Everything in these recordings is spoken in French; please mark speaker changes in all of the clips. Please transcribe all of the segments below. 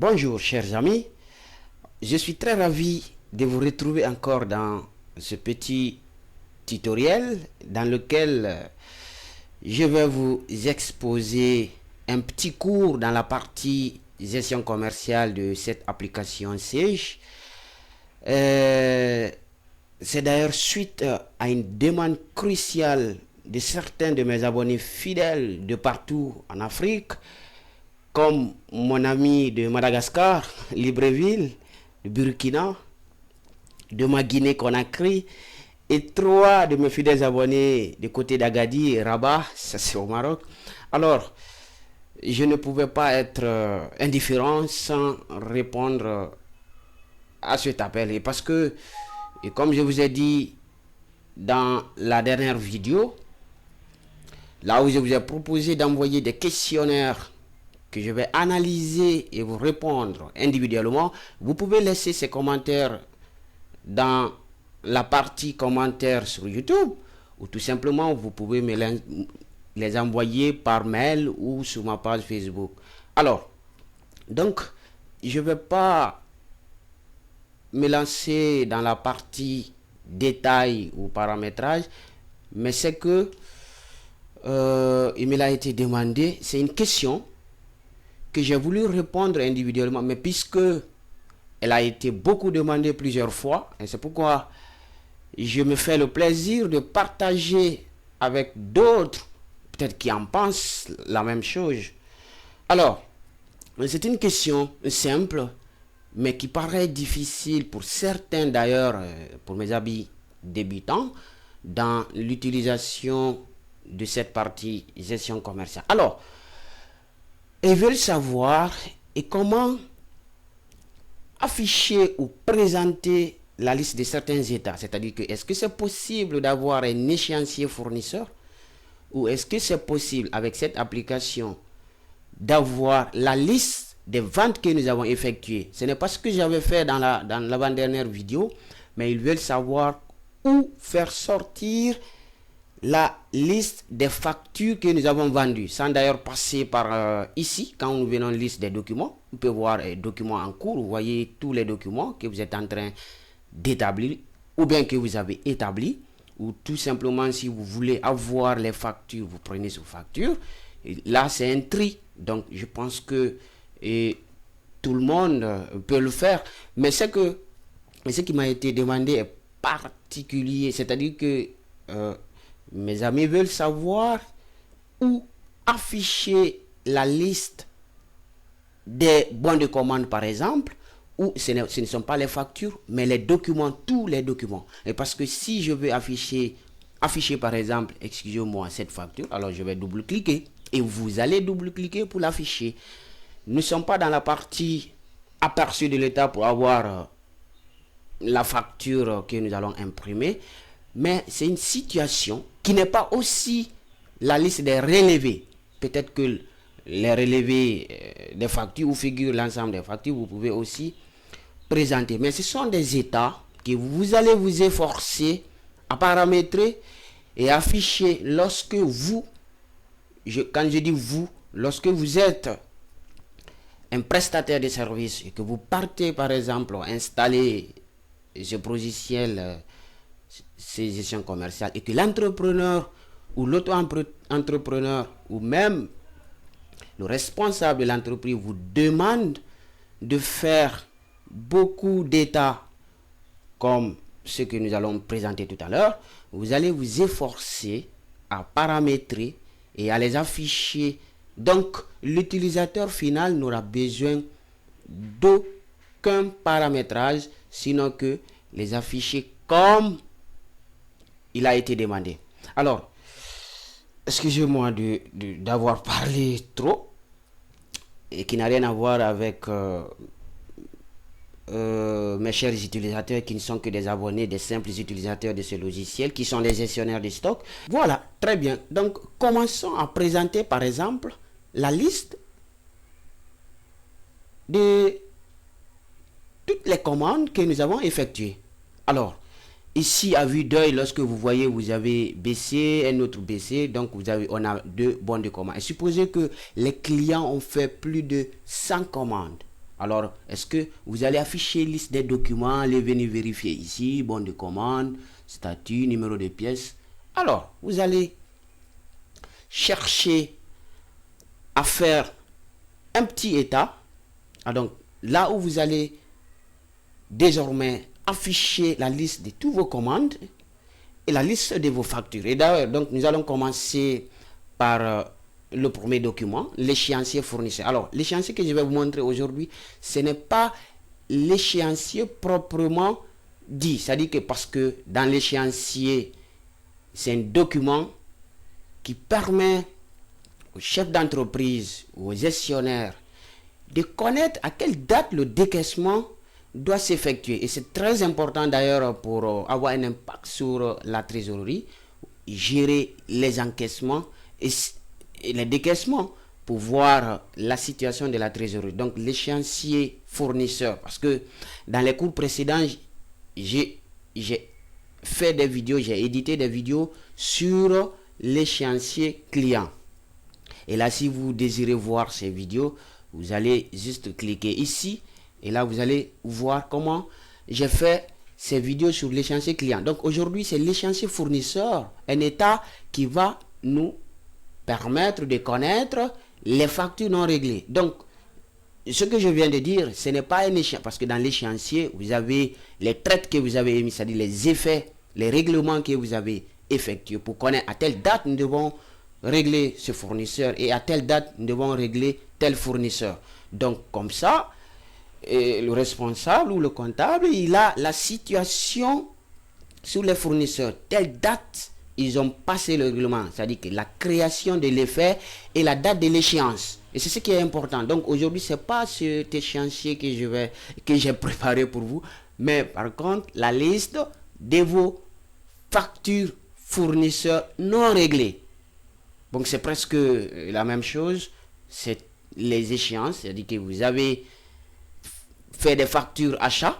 Speaker 1: Bonjour chers amis, je suis très ravi de vous retrouver encore dans ce petit tutoriel dans lequel je vais vous exposer un petit cours dans la partie gestion commerciale de cette application Sage. C'est d'ailleurs suite à une demande cruciale de certains de mes abonnés fidèles de partout en Afrique, comme mon ami de Madagascar, Libreville, de Burkina, de ma Guinée-Conakry, et 3 de mes fidèles abonnés du côté d'Agadir et Rabat, ça c'est au Maroc. Alors, je ne pouvais pas être indifférent sans répondre à cet appel. Et parce que, et comme je vous ai dit dans la dernière vidéo, là où je vous ai proposé d'envoyer des questionnaires que je vais analyser et vous répondre individuellement, vous pouvez laisser ces commentaires dans la partie commentaires sur YouTube, ou tout simplement vous pouvez me les envoyer par mail ou sur ma page Facebook. Alors, donc, je ne vais pas me lancer dans la partie détail ou paramétrage, mais c'est que il me l'a été demandé, c'est une question que j'ai voulu répondre individuellement, mais puisque elle a été beaucoup demandée plusieurs fois, et c'est pourquoi je me fais le plaisir de partager avec d'autres, peut-être qui en pensent la même chose. Alors, c'est une question simple, mais qui paraît difficile pour certains d'ailleurs, pour mes amis débutants, dans l'utilisation de cette partie gestion commerciale. Alors, ils veulent savoir et comment afficher ou présenter la liste de certains états. C'est-à-dire que est-ce que c'est possible d'avoir un échéancier fournisseur ou est-ce que c'est possible avec cette application d'avoir la liste des ventes que nous avons effectuées. Ce n'est pas ce que j'avais fait dans l'avant-dernière vidéo, mais ils veulent savoir où faire sortir la liste des factures que nous avons vendues, sans d'ailleurs passer par ici. Quand nous venons liste des documents, on peut voir les documents en cours, vous voyez tous les documents que vous êtes en train d'établir, ou bien que vous avez établi, ou tout simplement si vous voulez avoir les factures, vous prenez sur facture. Et là c'est un tri, donc je pense que tout le monde peut le faire, mais ce qui m'a été demandé est particulier, c'est-à-dire que mes amis veulent savoir où afficher la liste des bons de commande par exemple, où ce ne sont pas les factures, mais les documents, tous les documents. Et parce que si je veux afficher par exemple, excusez-moi, cette facture, alors je vais double-cliquer et vous allez double-cliquer pour l'afficher. Nous ne sommes pas dans la partie aperçue de l'état pour avoir la facture que nous allons imprimer, mais c'est une situation qui n'est pas aussi la liste des relevés. Peut-être que les relevés des factures où figure l'ensemble des factures, vous pouvez aussi présenter. Mais ce sont des états que vous allez vous efforcer à paramétrer et afficher lorsque vous, quand je dis vous, lorsque vous êtes un prestataire de service et que vous partez par exemple installer ce logiciel, ces gestions commerciales, et que l'entrepreneur ou l'auto-entrepreneur ou même le responsable de l'entreprise vous demande de faire beaucoup d'états comme ce que nous allons présenter tout à l'heure, vous allez vous efforcer à paramétrer et à les afficher. Donc l'utilisateur final n'aura besoin d'aucun paramétrage, sinon que les afficher comme il a été demandé. Alors, excusez-moi d'avoir parlé trop et qui n'a rien à voir avec mes chers utilisateurs qui ne sont que des abonnés, des simples utilisateurs de ce logiciel, qui sont les gestionnaires de stock. Voilà, très bien. Donc, commençons à présenter par exemple la liste de toutes les commandes que nous avons effectuées. Alors, ici à vue d'œil, lorsque vous voyez, vous avez BC, un autre BC, donc on a 2 bons de commande. Et supposez que les clients ont fait plus de 100 commandes. Alors, est-ce que vous allez afficher liste des documents, les venir vérifier ici, bon de commande, statut, numéro de pièce. Alors, vous allez chercher à faire un petit état. Ah, donc, là où vous allez désormais afficher la liste de toutes vos commandes et la liste de vos factures. Et d'ailleurs, donc, nous allons commencer par le premier document, l'échéancier fournisseur. Alors, l'échéancier que je vais vous montrer aujourd'hui, ce n'est pas l'échéancier proprement dit. C'est-à-dire que parce que dans l'échéancier, c'est un document qui permet aux chefs d'entreprise ou aux gestionnaires de connaître à quelle date le décaissement doit s'effectuer. Et c'est très important d'ailleurs pour avoir un impact sur la trésorerie, gérer les encaissements et les décaissements pour voir la situation de la trésorerie. Donc l'échéancier fournisseur, parce que dans les cours précédents, j'ai fait des vidéos, j'ai édité des vidéos sur l'échéancier client. Et là, si vous désirez voir ces vidéos, vous allez juste cliquer ici. Et là, vous allez voir comment j'ai fait ces vidéos sur l'échéancier client. Donc aujourd'hui, c'est l'échéancier fournisseur, un état qui va nous permettre de connaître les factures non réglées. Donc, ce que je viens de dire, ce n'est pas un échéancier, parce que dans l'échéancier, vous avez les traites que vous avez émis, c'est-à-dire les effets, les règlements que vous avez effectués pour connaître à telle date nous devons régler ce fournisseur et à telle date nous devons régler tel fournisseur. Donc, comme ça, le responsable ou le comptable, il a la situation sur les fournisseurs. Telle date, ils ont passé le règlement, c'est-à-dire que la création de l'effet et la date de l'échéance. Et c'est ce qui est important. Donc aujourd'hui, ce n'est pas cet échéancier que j'ai préparé pour vous, mais par contre, la liste de vos factures fournisseurs non réglées. Donc c'est presque la même chose. C'est les échéances, c'est-à-dire que vous avez fait des factures achats,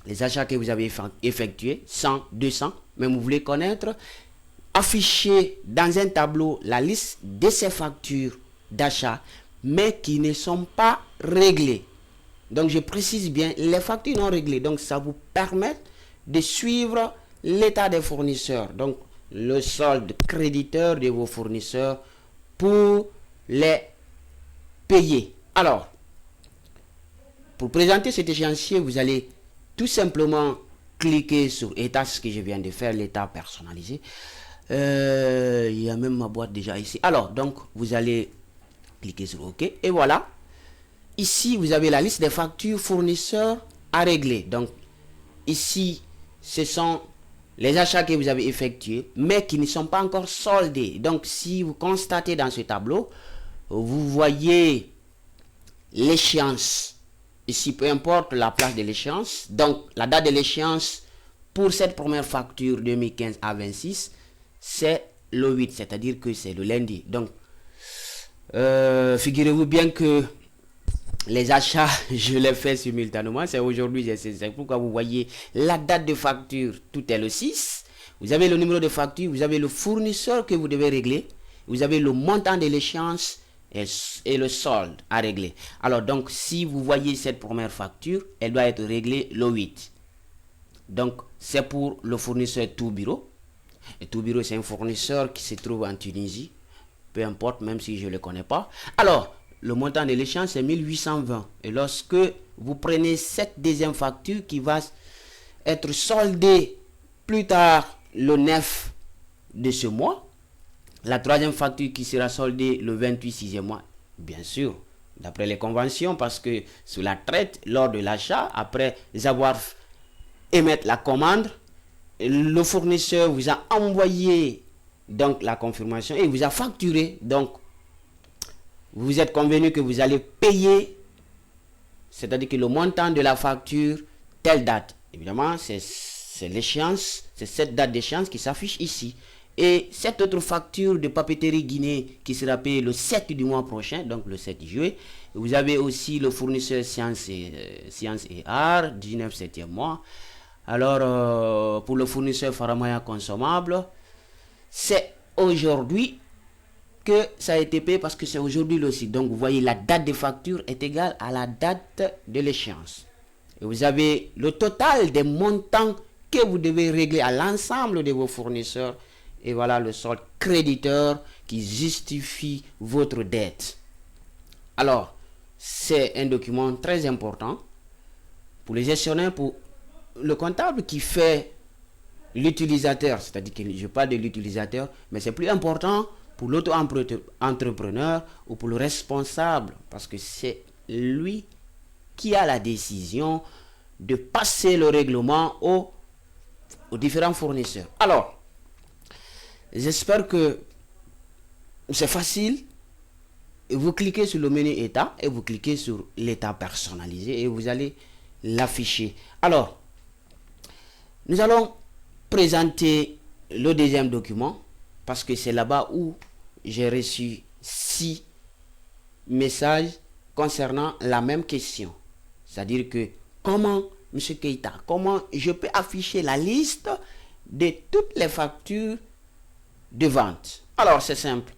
Speaker 1: les achats que vous avez effectués, 100, 200, mais vous voulez connaître, afficher dans un tableau la liste de ces factures d'achat, mais qui ne sont pas réglées. Donc je précise bien, les factures non réglées, donc ça vous permet de suivre l'état des fournisseurs, donc le solde créditeur de vos fournisseurs pour les payer. Alors, pour présenter cet échéancier, vous allez tout simplement cliquer sur état, ce que je viens de faire, l'état personnalisé. Il y a même ma boîte déjà ici. Alors, donc, vous allez cliquer sur OK. Et voilà. Ici, vous avez la liste des factures fournisseurs à régler. Donc, ici, ce sont les achats que vous avez effectués, mais qui ne sont pas encore soldés. Donc, si vous constatez dans ce tableau, vous voyez l'échéance. Ici, peu importe la place de l'échéance. Donc, la date de l'échéance pour cette première facture 2015 à 26, c'est le 8, c'est-à-dire que c'est le lundi. Donc, figurez-vous bien que les achats, je les fais simultanément. C'est aujourd'hui, c'est pourquoi vous voyez la date de facture, tout est le 6. Vous avez le numéro de facture, vous avez le fournisseur que vous devez régler, vous avez le montant de l'échéance et le solde à régler. Alors donc, si vous voyez cette première facture, elle doit être réglée le 8. Donc, c'est pour le fournisseur Tout Bureau. Et Tout Bureau, c'est un fournisseur qui se trouve en Tunisie. Peu importe, même si je ne le connais pas. Alors, le montant de l'échéance, c'est 1820. Et lorsque vous prenez cette deuxième facture qui va être soldée plus tard le 9 de ce mois, la troisième facture qui sera soldée le 28 6e mois, bien sûr, d'après les conventions, parce que sous la traite, lors de l'achat, après avoir émettre la commande, le fournisseur vous a envoyé donc la confirmation et vous a facturé. Donc, vous êtes convenu que vous allez payer, c'est-à-dire que le montant de la facture, telle date. Évidemment, c'est l'échéance, c'est cette date d'échéance qui s'affiche ici. Et cette autre facture de papeterie Guinée qui sera payée le 7 du mois prochain, donc le 7 juillet. Vous avez aussi le fournisseur Sciences et Arts, 19 7e mois. Alors, pour le fournisseur Faramaya Consommable, c'est aujourd'hui que ça a été payé parce que c'est aujourd'hui aussi. Donc, vous voyez, la date de facture est égale à la date de l'échéance. Et vous avez le total des montants que vous devez régler à l'ensemble de vos fournisseurs. Et voilà le solde créditeur qui justifie votre dette. Alors, c'est un document très important pour les gestionnaires, pour le comptable qui fait l'utilisateur, c'est-à-dire que je parle de l'utilisateur, mais c'est plus important pour l'auto-entrepreneur ou pour le responsable, parce que c'est lui qui a la décision de passer le règlement aux différents fournisseurs. Alors, j'espère que c'est facile. Vous cliquez sur le menu état et vous cliquez sur l'état personnalisé et vous allez l'afficher. Alors, nous allons présenter le deuxième document parce que c'est là-bas où j'ai reçu 6 messages concernant la même question. C'est-à-dire que comment, M. Keita, comment je peux afficher la liste de toutes les factures de vente? Alors, c'est simple.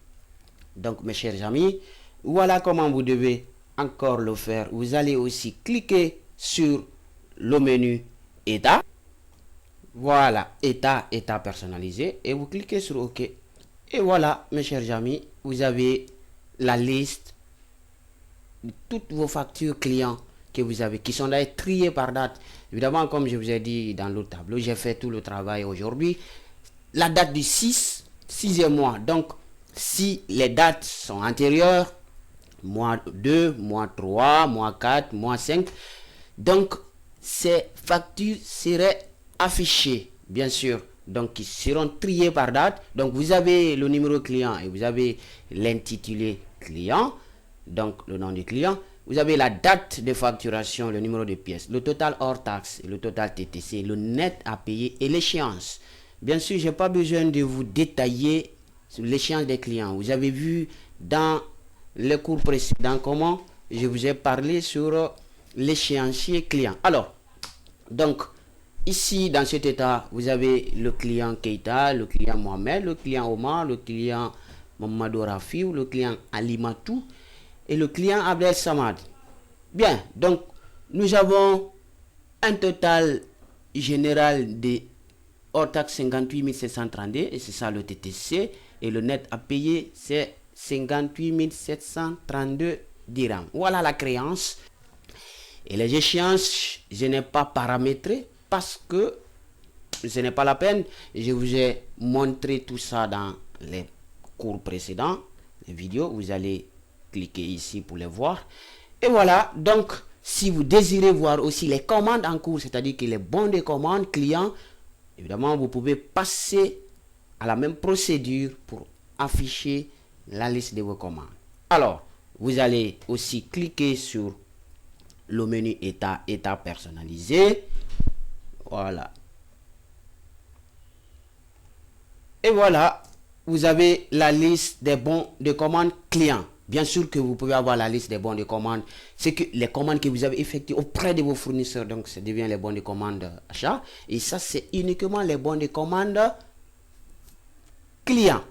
Speaker 1: Donc, mes chers amis, voilà comment vous devez encore le faire. Vous allez aussi cliquer sur le menu état. Voilà, état personnalisé. Et vous cliquez sur OK. Et voilà, mes chers amis, vous avez la liste de toutes vos factures clients que vous avez, qui sont là triées par date. Évidemment, comme je vous ai dit dans l'autre tableau, j'ai fait tout le travail aujourd'hui. La date du 6e mois. Donc, si les dates sont antérieures, mois 2, mois 3, mois 4, mois 5, donc ces factures seraient affichées, bien sûr, donc qui seront triées par date. Donc vous avez le numéro client et vous avez l'intitulé client, donc le nom du client. Vous avez la date de facturation, le numéro de pièce, le total hors taxe, le total TTC, le net à payer et l'échéance. Bien sûr, je n'ai pas besoin de vous détailler sur l'échéance des clients. Vous avez vu dans les cours précédents comment je vous ai parlé sur l'échéancier client. Alors, donc, ici, dans cet état, vous avez le client Keita, le client Mohamed, le client Omar, le client Mamadou Rafiou, le client Alimatou et le client Abdel Samad. Bien, donc, nous avons un total général de hors taxe 58 732 et c'est ça le TTC. Et le net à payer, c'est 58 732 dirhams. Voilà la créance. Et les échéances, je n'ai pas paramétré parce que ce n'est pas la peine. Je vous ai montré tout ça dans les cours précédents, les vidéos. Vous allez cliquer ici pour les voir. Et voilà, donc, si vous désirez voir aussi les commandes en cours, c'est-à-dire que les bons de commande clients, évidemment, vous pouvez passer à la même procédure pour afficher la liste de vos commandes. Alors, vous allez aussi cliquer sur le menu état personnalisé. Voilà. Et voilà, vous avez la liste des bons de commande clients. Bien sûr que vous pouvez avoir la liste des bons de commande. C'est que les commandes que vous avez effectuées auprès de vos fournisseurs, donc ça devient les bons de commande achat. Et ça, c'est uniquement les bons de commande clients.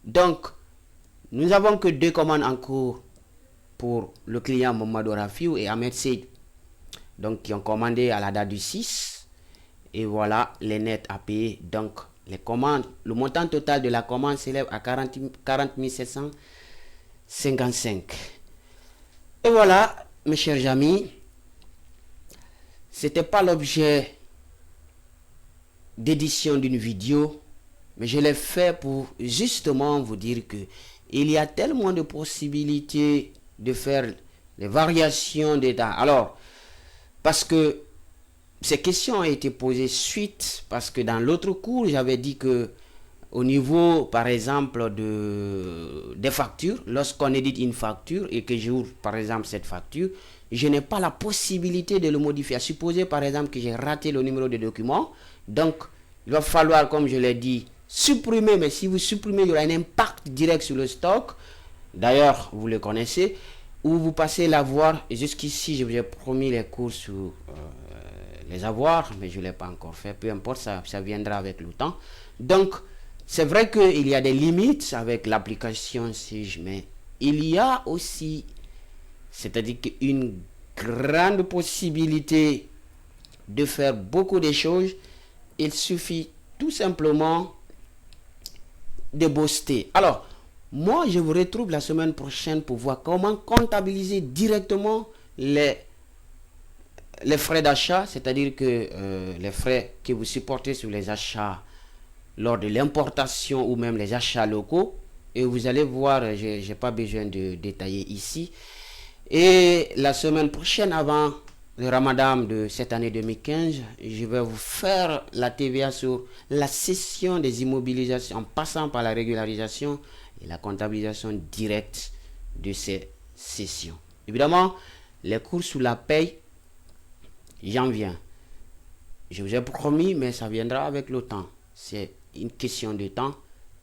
Speaker 1: Donc, nous avons que 2 commandes en cours pour le client Mamadou Rafiou et Ahmed Seyd. Donc, qui ont commandé à la date du 6. Et voilà les nets à payer. Donc, les commandes, le montant total de la commande s'élève à 40 755. Et voilà, mes chers amis, c'était pas l'objet d'édition d'une vidéo, mais je l'ai fait pour justement vous dire que il y a tellement de possibilités de faire les variations d'état. Alors, parce que ces questions ont été posées suite, parce que dans l'autre cours, j'avais dit que au niveau, par exemple, des factures, lorsqu'on édite une facture et que j'ouvre, par exemple, cette facture, je n'ai pas la possibilité de le modifier. Supposez, par exemple, que j'ai raté le numéro de document. Donc, il va falloir, comme je l'ai dit, supprimer. Mais si vous supprimez, il y aura un impact direct sur le stock. D'ailleurs, vous le connaissez. Ou vous passez l'avoir. Et jusqu'ici, je vous ai promis les cours sur les avoirs, mais je ne l'ai pas encore fait. Peu importe, ça viendra avec le temps. Donc, C'est vrai qu'il y a des limites avec l'application SIG, mais il y a aussi, c'est-à-dire une grande possibilité de faire beaucoup de choses. Il suffit tout simplement de booster. Alors, moi, je vous retrouve la semaine prochaine pour voir comment comptabiliser directement les frais d'achat, c'est-à-dire que les frais que vous supportez sur les achats lors de l'importation ou même les achats locaux. Et vous allez voir, je n'ai pas besoin de détailler ici. Et la semaine prochaine, avant le Ramadan de cette année 2015, je vais vous faire la TVA sur la cession des immobilisations en passant par la régularisation et la comptabilisation directe de ces cessions. Évidemment, les cours sous la paye, j'en viens. Je vous ai promis, mais ça viendra avec le temps. C'est une question de temps.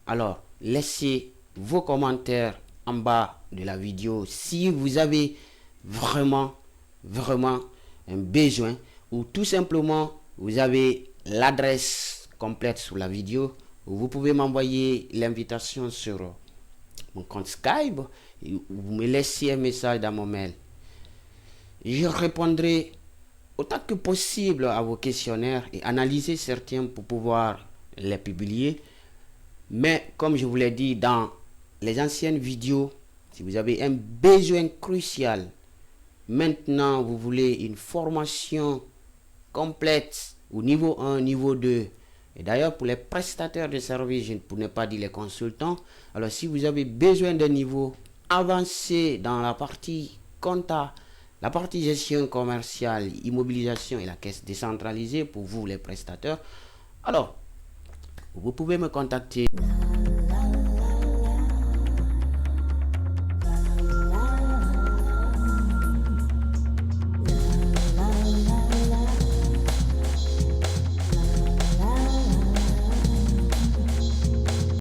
Speaker 1: Alors, laissez vos commentaires en bas de la vidéo si vous avez vraiment un besoin, ou tout simplement vous avez l'adresse complète sous la vidéo. Vous pouvez m'envoyer l'invitation sur mon compte Skype et vous me laissez un message dans mon mail. Je répondrai autant que possible à vos questionnaires et analyser certains pour pouvoir les publier. Mais comme je vous l'ai dit dans les anciennes vidéos, si vous avez un besoin crucial, maintenant vous voulez une formation complète au niveau 1, niveau 2, et d'ailleurs pour les prestataires de services, pour ne pas dire les consultants, alors si vous avez besoin d'un niveau avancé dans la partie compta, la partie gestion commerciale, immobilisation et la caisse décentralisée pour vous les prestataires, alors vous pouvez me contacter.